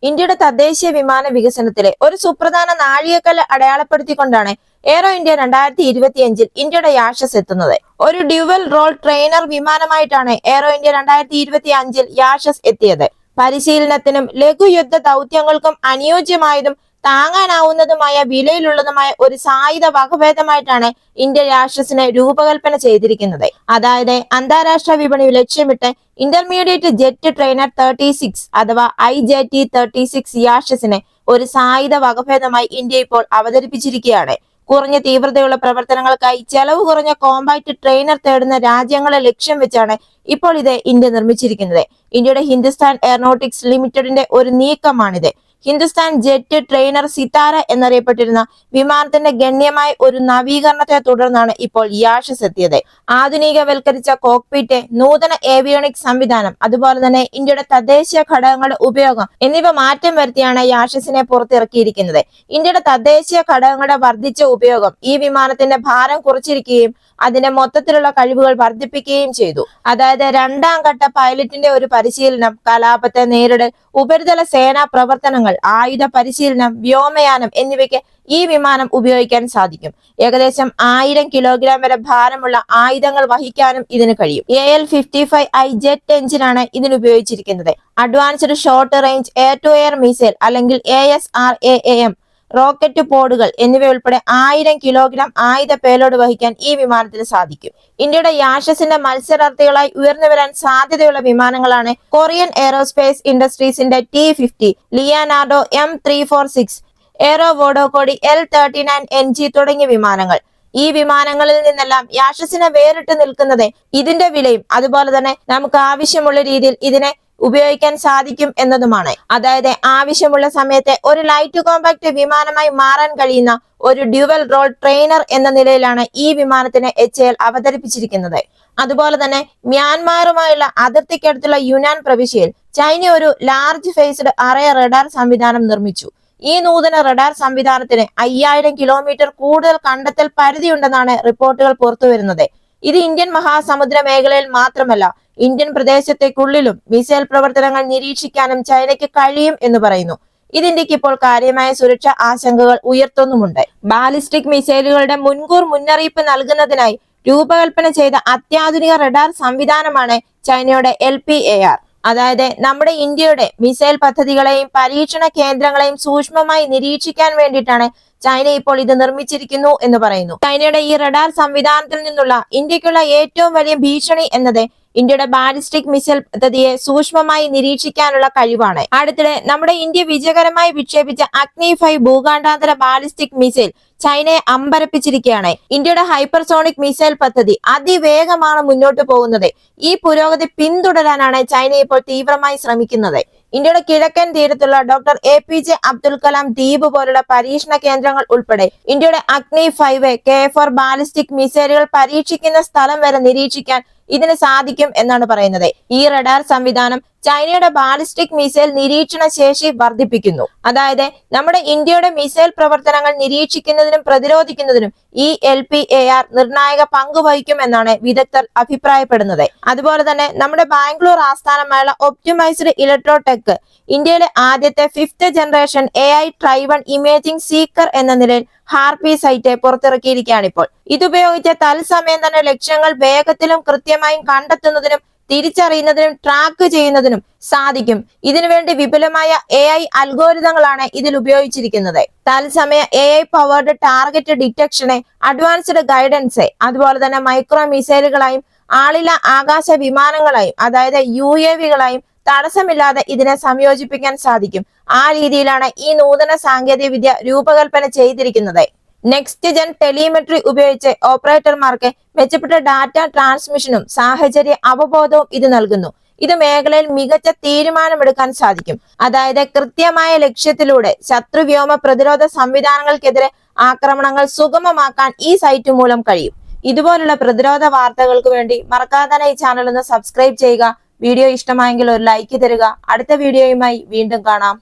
ഇന്ത്യയുടെ തദ്ദേശീയ വിമാന വികസനത്തിലെ ഒരു സുപ്രധാന നാഴികക്കല്ല് അടയാളപ്പെടുത്തിക്കൊണ്ടാണ് എയ്റോ ഇന്ത്യ 2025 ഇന്ത്യയുടെ യാഷസ് എത്തുന്നത്. ഒരു ഡ്യുവൽ റോൾ ട്രെയിനർ വിമാനമായിട്ടാണ് എയ്റോ ഇന്ത്യ 2025 യാഷസ് എത്തിയത്. പരിശീലനത്തിനും ലഘുയുദ്ധ ദൗത്യങ്ങൾക്കും അനുയോജ്യമായതും താങ്ങാനാവുന്നതുമായ വിലയിലുള്ളതുമായ ഒരു സായുധ വകഭേദമായിട്ടാണ് ഇന്ത്യ യാഷസിനെ രൂപകൽപ്പന ചെയ്തിരിക്കുന്നത്. അതായത് അന്താരാഷ്ട്ര വിപണി ലക്ഷ്യമിട്ട് ഇന്റർമീഡിയറ്റ് ജെറ്റ് ട്രെയിനർ 36 അഥവാ IJT-36 യാഷസിനെ ഒരു സായുധ വകഭേദമായി ഇന്ത്യ ഇപ്പോൾ അവതരിപ്പിച്ചിരിക്കുകയാണ്. കുറഞ്ഞ തീവ്രതയുള്ള പ്രവർത്തനങ്ങൾക്കായി ചെലവ് കുറഞ്ഞ കോമ്പാക്ട് ട്രെയിനർ തേടുന്ന രാജ്യങ്ങളെ ലക്ഷ്യം വെച്ചാണ് ഇപ്പോൾ ഇത് ഇന്ത്യ നിർമ്മിച്ചിരിക്കുന്നത്. ഇന്ത്യയുടെ ഹിന്ദുസ്ഥാൻ എയറോനോട്ടിക്സ് ലിമിറ്റഡിന്റെ ഒരു നീക്കമാണിത്. ഹിന്ദുസ്ഥാൻ ജെറ്റ് ട്രെയിനർ സിതാര എന്നറിയപ്പെട്ടിരുന്ന വിമാനത്തിന്റെ ഗണ്യമായ ഒരു നവീകരണത്തെ തുടർന്നാണ് ഇപ്പോൾ യാഷസ് എത്തിയത്. ആധുനികവൽക്കരിച്ച കോക്പിറ്റ്, നൂതന ഏവിയോണിക് സംവിധാനം, അതുപോലെ തന്നെ ഇന്ത്യയുടെ തദ്ദേശീയ ഘടകങ്ങളുടെ ഉപയോഗം എന്നിവ മാറ്റം വരുത്തിയാണ് യാഷസിനെ പുറത്തിറക്കിയിരിക്കുന്നത്. ഇന്ത്യയുടെ തദ്ദേശീയ ഘടകങ്ങളുടെ വർദ്ധിച്ച ഉപയോഗം ഈ വിമാനത്തിന്റെ ഭാരം കുറച്ചിരിക്കുകയും അതിന്റെ മൊത്തത്തിലുള്ള കഴിവുകൾ വർദ്ധിപ്പിക്കുകയും ചെയ്തു. അതായത് രണ്ടാം ഘട്ട പൈലറ്റിന്റെ ഒരു പരിശീലനം, കലാപത്തെ നേരിടൽ, ഉപരിതല സേനാ പ്രവർത്തനങ്ങൾ, ആയുധ പരിശീലനം, വ്യോമയാനം എന്നിവയ്ക്ക് ഈ വിമാനം ഉപയോഗിക്കാൻ സാധിക്കും. ഏകദേശം 1000 കിലോഗ്രാം വരെ ഭാരമുള്ള ആയുധങ്ങൾ വഹിക്കാനും ഇതിന് കഴിയും. AL-55I ജെറ്റ് എഞ്ചിനാണ് ഇതിന് ഉപയോഗിച്ചിരിക്കുന്നത്. Advanced short range air to air missile അല്ലെങ്കിൽ ASRAAM റോക്കറ്റ് പോഡുകൾ എന്നിവയുൾപ്പെടെ 1000 കിലോഗ്രാം ആയുധ പേലോഡ് വഹിക്കാൻ ഈ വിമാനത്തിന് സാധിക്കും. ഇന്ത്യയുടെ യാഷസിന്റെ മത്സരാർത്ഥികളായി ഉയർന്നു വരാൻ സാധ്യതയുള്ള വിമാനങ്ങളാണ് കൊറിയൻ എയറോസ്പേസ് ഇൻഡസ്ട്രീസിന്റെ T-50, Leonardo M346, aero Vodochody L-39NG തുടങ്ങിയ വിമാനങ്ങൾ. ഈ വിമാനങ്ങളിൽ നിന്നെല്ലാം യാഷസിനെ വേറിട്ട് നിൽക്കുന്നത് ഇതിന്റെ വിലയും അതുപോലെ തന്നെ നമുക്ക് ആവശ്യമുള്ള രീതിയിൽ ഇതിനെ ഉപയോഗിക്കാൻ സാധിക്കും എന്നതുമാണ്. അതായത് ആവശ്യമുള്ള സമയത്ത് ഒരു ലൈറ്റ് കോമ്പാക്ട് വിമാനമായി മാറാൻ കഴിയുന്ന ഒരു ഡ്യുവൽ റോൾ ട്രെയിനർ എന്ന നിലയിലാണ് ഈ വിമാനത്തിനെ HAL അവതരിപ്പിച്ചിരിക്കുന്നത്. അതുപോലെ തന്നെ മ്യാൻമാറുമായുള്ള അതിർത്തിക്കടുത്തുള്ള യുനാൻ പ്രവിശ്യയിൽ ചൈന ഒരു ലാർജ് ഫേസ്ഡ് അറേ റഡാർ സംവിധാനം നിർമ്മിച്ചു. ഈ നൂതന റഡാർ സംവിധാനത്തിന് 5000 കിലോമീറ്റർ കൂടുതൽ കണ്ടെത്തൽ പരിധിയുണ്ടെന്നാണ് റിപ്പോർട്ടുകൾ പുറത്തുവരുന്നത്. ഇത് ഇന്ത്യൻ മഹാസമുദ്ര മേഖലയിൽ മാത്രമല്ല ഇന്ത്യൻ പ്രദേശത്തേക്കുള്ളിലും മിസൈൽ പ്രവർത്തനങ്ങൾ നിരീക്ഷിക്കാനും ചൈനയ്ക്ക് കഴിയും എന്ന് പറയുന്നു. ഇത് ഇന്ത്യക്ക് ഇപ്പോൾ കാര്യമായ സുരക്ഷാ ആശങ്കകൾ ഉയർത്തുന്നുമുണ്ട്. ബാലിസ്റ്റിക് മിസൈലുകളുടെ മുൻകൂർ മുന്നറിയിപ്പ് നൽകുന്നതിനായി രൂപകൽപ്പന ചെയ്ത അത്യാധുനിക റഡാർ സംവിധാനമാണ് ചൈനയുടെ LPAR. അതായത് നമ്മുടെ ഇന്ത്യയുടെ മിസൈൽ പദ്ധതികളെയും പരീക്ഷണ കേന്ദ്രങ്ങളെയും സൂക്ഷ്മമായി നിരീക്ഷിക്കാൻ വേണ്ടിയിട്ടാണ് ചൈന ഇപ്പോൾ ഇത് നിർമ്മിച്ചിരിക്കുന്നു എന്ന് പറയുന്നു. ചൈനയുടെ ഈ റഡാർ സംവിധാനത്തിൽ നിന്നുള്ള ഇന്ത്യക്കുള്ള ഏറ്റവും വലിയ ഭീഷണി എന്നത് ഇന്ത്യയുടെ ബാലിസ്റ്റിക് മിസൈൽ പദ്ധതിയെ സൂക്ഷ്മമായി നിരീക്ഷിക്കാനുള്ള കഴിവാണ്. അടുത്തിടെ നമ്മുടെ ഇന്ത്യ വിജയകരമായി വിക്ഷേപിച്ച അഗ്നി 5 ഭൂഖണ്ഡാന്തര ബാലിസ്റ്റിക് മിസൈൽ ചൈനയെ അമ്പരപ്പിച്ചിരിക്കുകയാണ്. ഇന്ത്യയുടെ ഹൈപ്പർസോണിക് മിസൈൽ പദ്ധതി അതിവേഗമാണ് മുന്നോട്ട് പോകുന്നത്. ഈ പുരോഗതി പിന്തുടരാനാണ് ചൈന ഇപ്പോൾ തീവ്രമായി ശ്രമിക്കുന്നത്. ഇന്ത്യയുടെ കിഴക്കൻ തീരത്തുള്ള ഡോക്ടർ APJ അബ്ദുൽ കലാം ദ്വീപ് പോലുള്ള പരീക്ഷണ കേന്ദ്രങ്ങൾ ഉൾപ്പെടെ ഇന്ത്യയുടെ അഗ്നി 5 K4 ബാലിസ്റ്റിക് മിസൈലുകൾ പരീക്ഷിക്കുന്ന സ്ഥലം വരെ നിരീക്ഷിക്കാൻ ഇതിന് സാധിക്കും എന്നാണ് പറയുന്നത്. ഈ റഡാർ സംവിധാനം ചൈനയുടെ ബാലിസ്റ്റിക് മിസൈൽ നിരീക്ഷണ ശേഷി വർദ്ധിപ്പിക്കുന്നു. അതായത് നമ്മുടെ ഇന്ത്യയുടെ മിസൈൽ പ്രവർത്തനങ്ങൾ നിരീക്ഷിക്കുന്നതിനും പ്രതിരോധിക്കുന്നതിനും ഈ LPAR നിർണായക പങ്ക് വഹിക്കും എന്നാണ് വിദഗ്ധർ അഭിപ്രായപ്പെടുന്നത്. അതുപോലെ തന്നെ നമ്മുടെ ബാംഗ്ലൂർ ആസ്ഥാനമായുള്ള ഒപ്റ്റിമൈസ്ഡ് ഇലക്ട്രോടെക് ഇന്ത്യയിലെ ആദ്യത്തെ 5th ജനറേഷൻ AI ട്രൈവൺ ഇമേജിംഗ് സീക്കർ എന്ന നിലയിൽ ഹാർപി സൈറ്റ് പുറത്തിറക്കിയിരിക്കുകയാണ് ഇപ്പോൾ. ഇതുപയോഗിച്ച് തത്സമയം തന്നെ ലക്ഷ്യങ്ങൾ വേഗത്തിലും കൃത്യമായും കണ്ടെത്തുന്നതിനും തിരിച്ചറിയുന്നതിനും ട്രാക്ക് ചെയ്യുന്നതിനും സാധിക്കും. ഇതിനുവേണ്ടി വിപുലമായ AI അൽഗോരിതങ്ങളാണ് ഇതിൽ ഉപയോഗിച്ചിരിക്കുന്നത്. തത്സമയ AI പവേർഡ് ടാർഗറ്റ് ഡിറ്റക്ഷന്, അഡ്വാൻസ്ഡ് ഗൈഡൻസ്, അതുപോലെ തന്നെ മൈക്രോ മിസൈലുകളായും ആളില്ല ആകാശ വിമാനങ്ങളായും അതായത് UAVകളായും തടസ്സമില്ലാതെ ഇതിനെ സംയോജിപ്പിക്കാൻ സാധിക്കും. ആ രീതിയിലാണ് ഈ നൂതന സാങ്കേതിക വിദ്യ രൂപകൽപ്പന ചെയ്തിരിക്കുന്നത്. നെക്സ്റ്റ് ജെൻ ടെലിമെട്രി ഉപയോഗിച്ച് ഓപ്പറേറ്റർമാർക്ക് മെച്ചപ്പെട്ട ഡാറ്റ ട്രാൻസ്മിഷനും സാഹചര്യ അവബോധവും ഇത് നൽകുന്നു. ഇത് മേഖലയിൽ മികച്ച തീരുമാനമെടുക്കാൻ സാധിക്കും. അതായത് കൃത്യമായ ലക്ഷ്യത്തിലൂടെ ശത്രു വ്യോമ പ്രതിരോധ സംവിധാനങ്ങൾക്കെതിരെ ആക്രമണങ്ങൾ സുഗമമാക്കാൻ ഈ സൈറ്റ് മൂലം കഴിയും. ഇതുപോലുള്ള പ്രതിരോധ വാർത്തകൾക്ക് വേണ്ടി മറക്കാതെ ഈ ചാനൽ ഒന്ന് സബ്സ്ക്രൈബ് ചെയ്യുക. വീഡിയോ ഇഷ്ടമായെങ്കിൽ ഒരു ലൈക്ക് തരിക. അടുത്ത വീഡിയോയുമായി വീണ്ടും കാണാം.